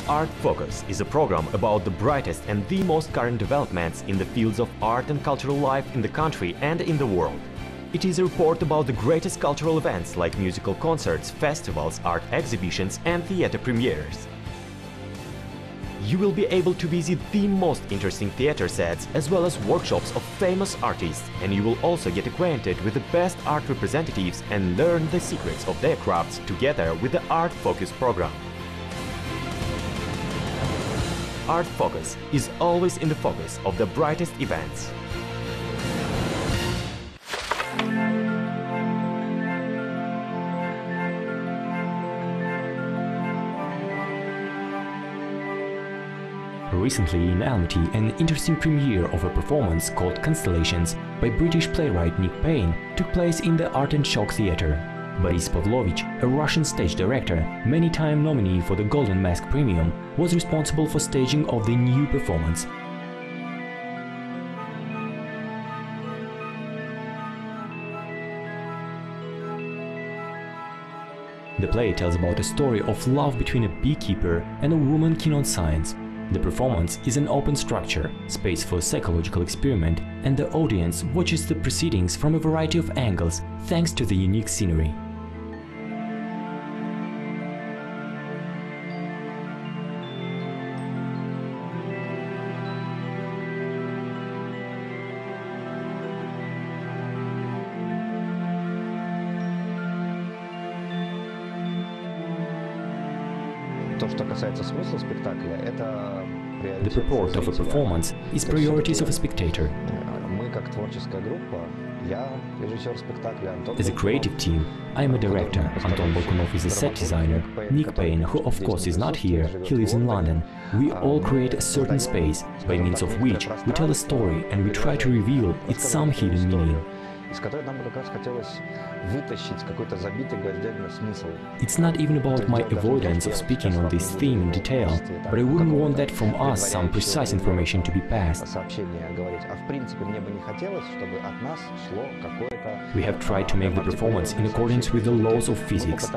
Art Focus is a program about the brightest and the most current developments in the fields of art and cultural life in the country and in the world. It is a report about the greatest cultural events like musical concerts, festivals, art exhibitions and theater premieres. You will be able to visit the most interesting theater sets as well as workshops of famous artists, and you will also get acquainted with the best art representatives and learn the secrets of their crafts together with the Art Focus program. Art Focus is always in the focus of the brightest events. Recently in Almaty, an interesting premiere of a performance called Constellations by British playwright Nick Payne took place in the Art and Shock Theatre. Boris Pavlovich, a Russian stage director, many-time nominee for the Golden Mask Premium, was responsible for staging of the new performance. The play tells about a story of love between a beekeeper and a woman keen on science. The performance is an open structure, space for psychological experiment, and the audience watches the proceedings from a variety of angles thanks to the unique scenery. The purport of a performance is priorities of a spectator. As a creative team, I am a director, Anton Bolkunov is a set designer, Nick Payne, who of course is not here, he lives in London. We all create a certain space, by means of which we tell a story and we try to reveal its some hidden meaning. It's not even about my avoidance of speaking on this theme in detail, but I wouldn't want that from us some precise information to be passed. We have tried to make the performance in accordance with the laws of physics.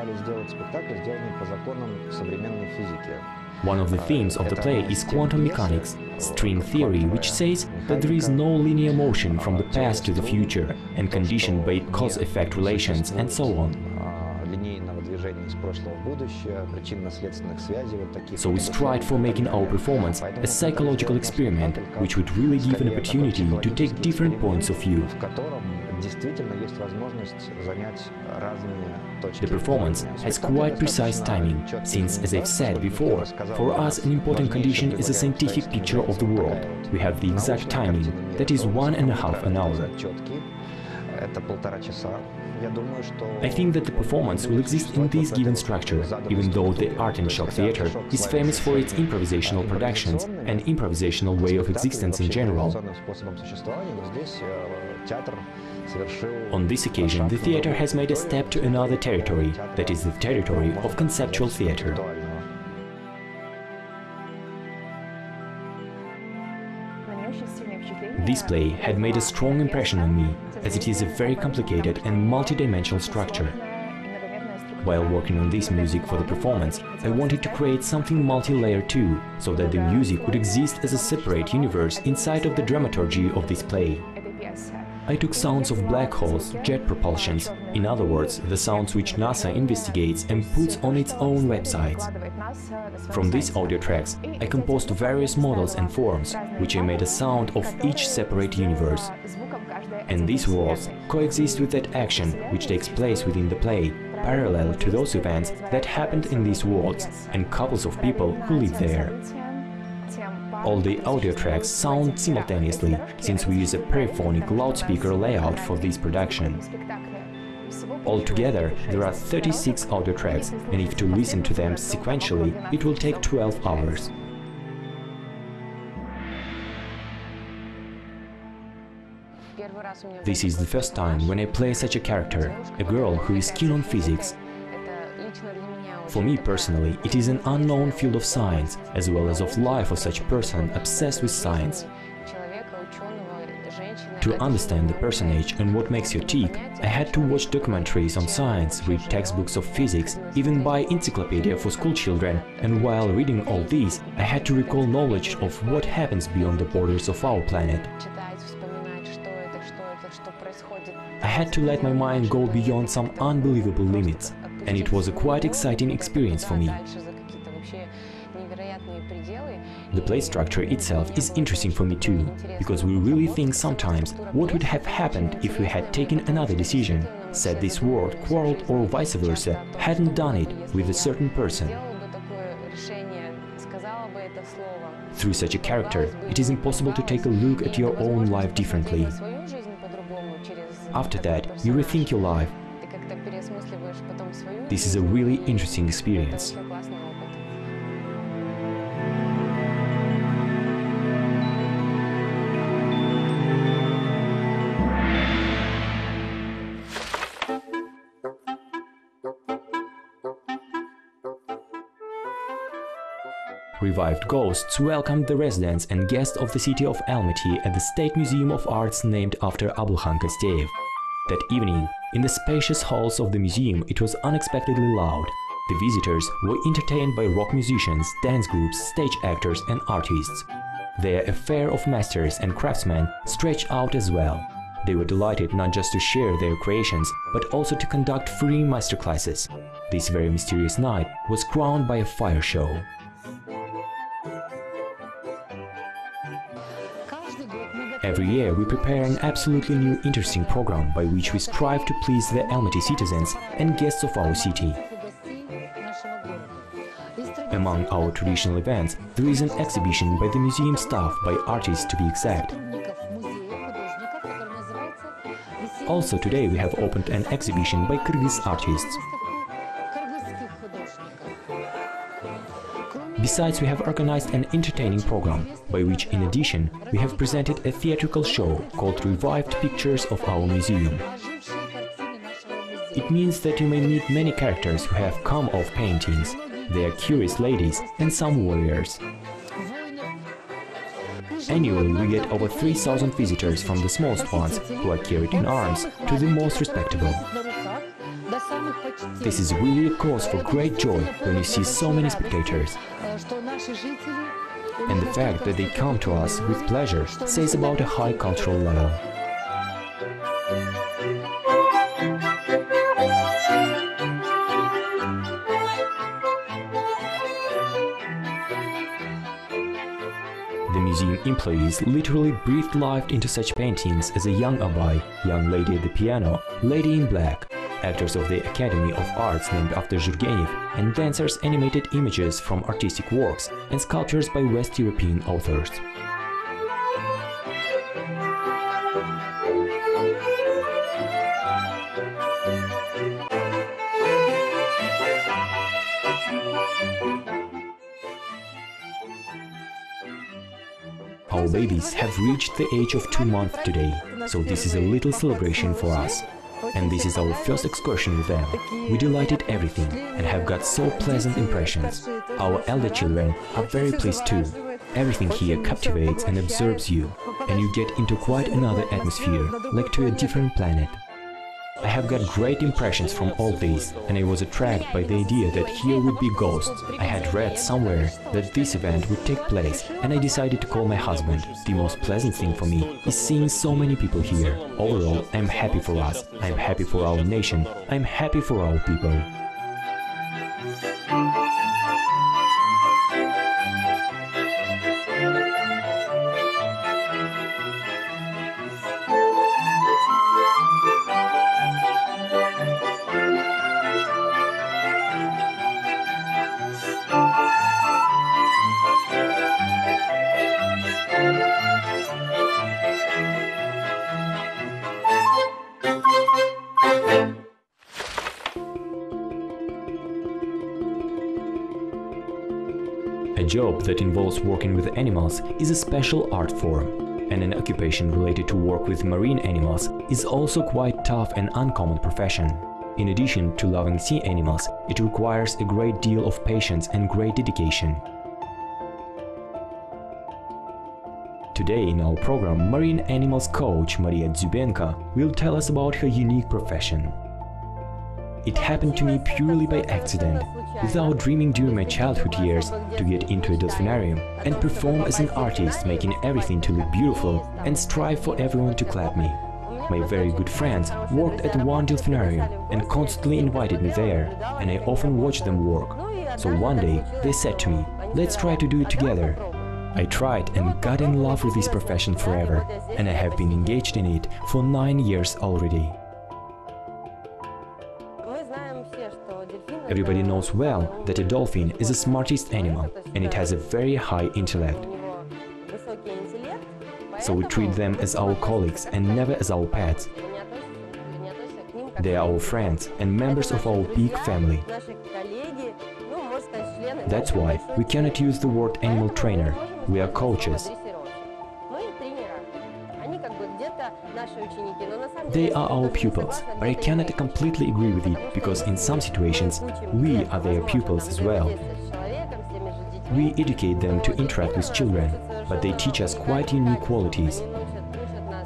One of the themes of the play is quantum mechanics, string theory, which says that there is no linear motion from the past to the future and conditioned by cause-effect relations and so on. So we strive for making our performance a psychological experiment, which would really give an opportunity to take different points of view. The performance has quite precise timing, since, as I've said before, for us an important condition is a scientific picture of the world. We have the exact timing, that is 1.5 hours. I think that the performance will exist in this given structure, even though the Art and Shock Theatre is famous for its improvisational productions and improvisational way of existence in general. On this occasion, the theatre has made a step to another territory, that is the territory of conceptual theatre. This play had made a strong impression on me, as it is a very complicated and multidimensional structure. While working on this music for the performance, I wanted to create something multi-layered too, so that the music would exist as a separate universe inside of the dramaturgy of this play. I took sounds of black holes, jet propulsions, in other words, the sounds which NASA investigates and puts on its own websites. From these audio tracks, I composed various models and forms, which I made a sound of each separate universe. And these worlds coexist with that action which takes place within the play, parallel to those events that happened in these worlds and couples of people who live there. All the audio tracks sound simultaneously, since we use a periphonic loudspeaker layout for this production. Altogether, there are 36 audio tracks, and if to listen to them sequentially, it will take 12 hours. This is the first time when I play such a character, a girl who is keen on physics. For me personally, it is an unknown field of science, as well as of life of such a person obsessed with science. To understand the personage and what makes her tick, I had to watch documentaries on science, read textbooks of physics, even buy encyclopedia for school children, and while reading all these, I had to recall knowledge of what happens beyond the borders of our planet. I had to let my mind go beyond some unbelievable limits, and it was a quite exciting experience for me. The play structure itself is interesting for me too, because we really think sometimes what would have happened if we had taken another decision, said this word, quarreled or vice versa, hadn't done it with a certain person. Through such a character, it is impossible to take a look at your own life differently. After that, you rethink your life. This is a really interesting experience. Revived ghosts welcomed the residents and guests of the city of Almaty at the State Museum of Arts named after Abulkhan Kosteyev. That evening, in the spacious halls of the museum, it was unexpectedly loud. The visitors were entertained by rock musicians, dance groups, stage actors and artists. Their affair of masters and craftsmen stretched out as well. They were delighted not just to share their creations, but also to conduct free masterclasses. This very mysterious night was crowned by a fire show. Every year we prepare an absolutely new interesting program by which we strive to please the Almaty citizens and guests of our city. Among our traditional events, there is an exhibition by the museum staff, by artists to be exact. Also today we have opened an exhibition by Kyrgyz artists. Besides, we have organized an entertaining program, by which in addition we have presented a theatrical show called Revived Pictures of our museum. It means that you may meet many characters who have come off paintings. They are curious ladies and some warriors. Annually we get over 3,000 visitors, from the smallest ones, who are carried in arms, to the most respectable. This is really a cause for great joy when you see so many spectators. And the fact that they come to us with pleasure says about a high cultural level. The museum employees literally breathed life into such paintings as a young Abai, young lady at the piano, lady in black, actors of the Academy of Arts named after Zhurgenev, and dancers animated images from artistic works and sculptures by West European authors. Our babies have reached the age of 2 months today, so this is a little celebration for us. And this is our first excursion with them. We delighted everything and have got so pleasant impressions. Our elder children are very pleased too. Everything here captivates and absorbs you, and you get into quite another atmosphere, like to a different planet. I have got great impressions from all this, and I was attracted by the idea that here would be ghosts. I had read somewhere that this event would take place, and I decided to call my husband. The most pleasant thing for me is seeing so many people here. Overall, I'm happy for us, I'm happy for our nation, I'm happy for our people. A job that involves working with animals is a special art form, and an occupation related to work with marine animals is also quite tough and uncommon profession. In addition to loving sea animals, it requires a great deal of patience and great dedication. Today in our program, marine animals coach Maria Jibek will tell us about her unique profession. It happened to me purely by accident, without dreaming during my childhood years to get into a dolphinarium and perform as an artist, making everything to look beautiful and strive for everyone to clap me. My very good friends worked at one dolphinarium and constantly invited me there, and I often watched them work. So one day they said to me, "Let's try to do it together." I tried and got in love with this profession forever, and I have been engaged in it for 9 years already. Everybody knows well that a dolphin is the smartest animal, and it has a very high intellect. So we treat them as our colleagues and never as our pets. They are our friends and members of our big family. That's why we cannot use the word animal trainer, we are coaches. They are our pupils, but I cannot completely agree with it, because in some situations we are their pupils as well. We educate them to interact with children, but they teach us quite unique qualities.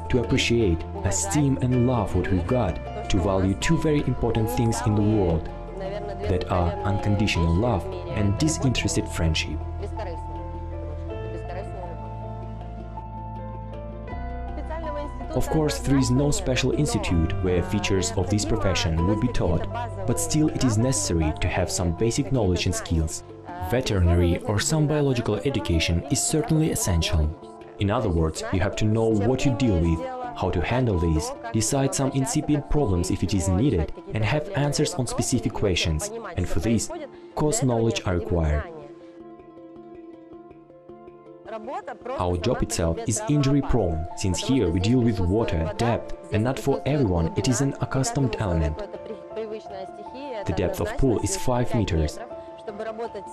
To appreciate, esteem and love what we've got, to value two very important things in the world, that are unconditional love and disinterested friendship. Of course, there is no special institute where features of this profession would be taught, but still it is necessary to have some basic knowledge and skills. Veterinary or some biological education is certainly essential. In other words, you have to know what you deal with, how to handle these, decide some incipient problems if it is needed, and have answers on specific questions, and for this, course knowledge are required. Our job itself is injury-prone, since here we deal with water, depth, and not for everyone it is an accustomed element. The depth of pool is 5 meters.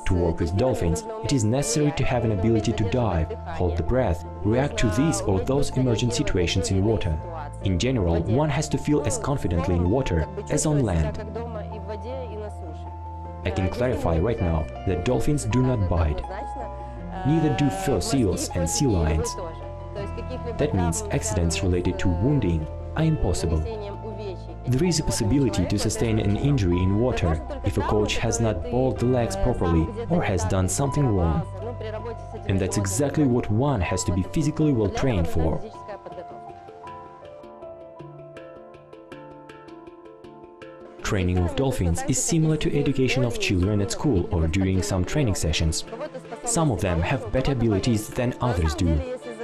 To work with dolphins, it is necessary to have an ability to dive, hold the breath, react to these or those emergent situations in water. In general, one has to feel as confidently in water as on land. I can clarify right now that dolphins do not bite. Neither do fur seals and sea lions. That means accidents related to wounding are impossible. There is a possibility to sustain an injury in water if a coach has not bowled the legs properly or has done something wrong. And that's exactly what one has to be physically well trained for. Training of dolphins is similar to education of children at school or during some training sessions. Some of them have better abilities than others do.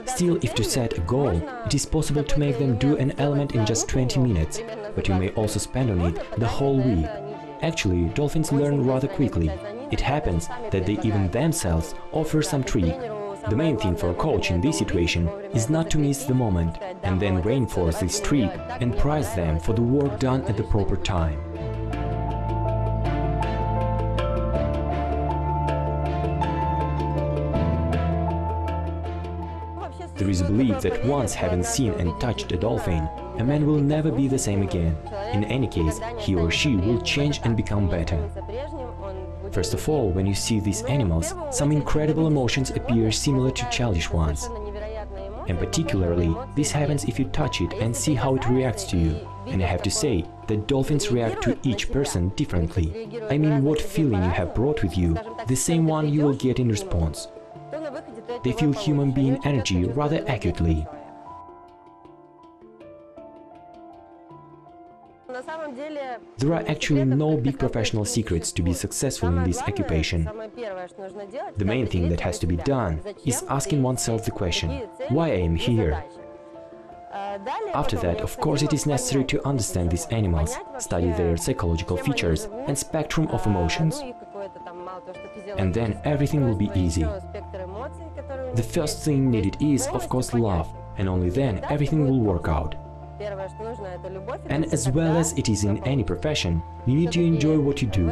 Still, if to set a goal, it is possible to make them do an element in just 20 minutes, but you may also spend on it the whole week. Actually, dolphins learn rather quickly. It happens that they even themselves offer some trick. The main thing for a coach in this situation is not to miss the moment, and then reinforce this trick and prize them for the work done at the proper time. There is a belief that once having seen and touched a dolphin, a man will never be the same again. In any case, he or she will change and become better. First of all, when you see these animals, some incredible emotions appear similar to childish ones. And particularly, this happens if you touch it and see how it reacts to you. And I have to say that dolphins react to each person differently. I mean, what feeling you have brought with you, the same one you will get in response. They feel human being energy rather acutely. There are actually no big professional secrets to be successful in this occupation. The main thing that has to be done is asking oneself the question, why I am here? After that, of course, it is necessary to understand these animals, study their psychological features and spectrum of emotions. And then everything will be easy. The first thing needed is, of course, love, and only then everything will work out. And as well as it is in any profession, you need to enjoy what you do.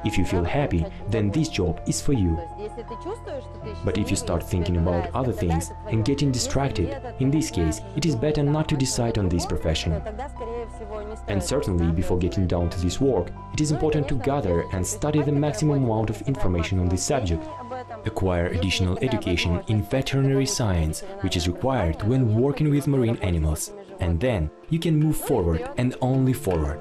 If you feel happy, then this job is for you. But if you start thinking about other things and getting distracted, in this case, it is better not to decide on this profession. And certainly, before getting down to this work, it is important to gather and study the maximum amount of information on this subject, Acquire additional education in veterinary science, which is required when working with marine animals, and then you can move forward and only forward.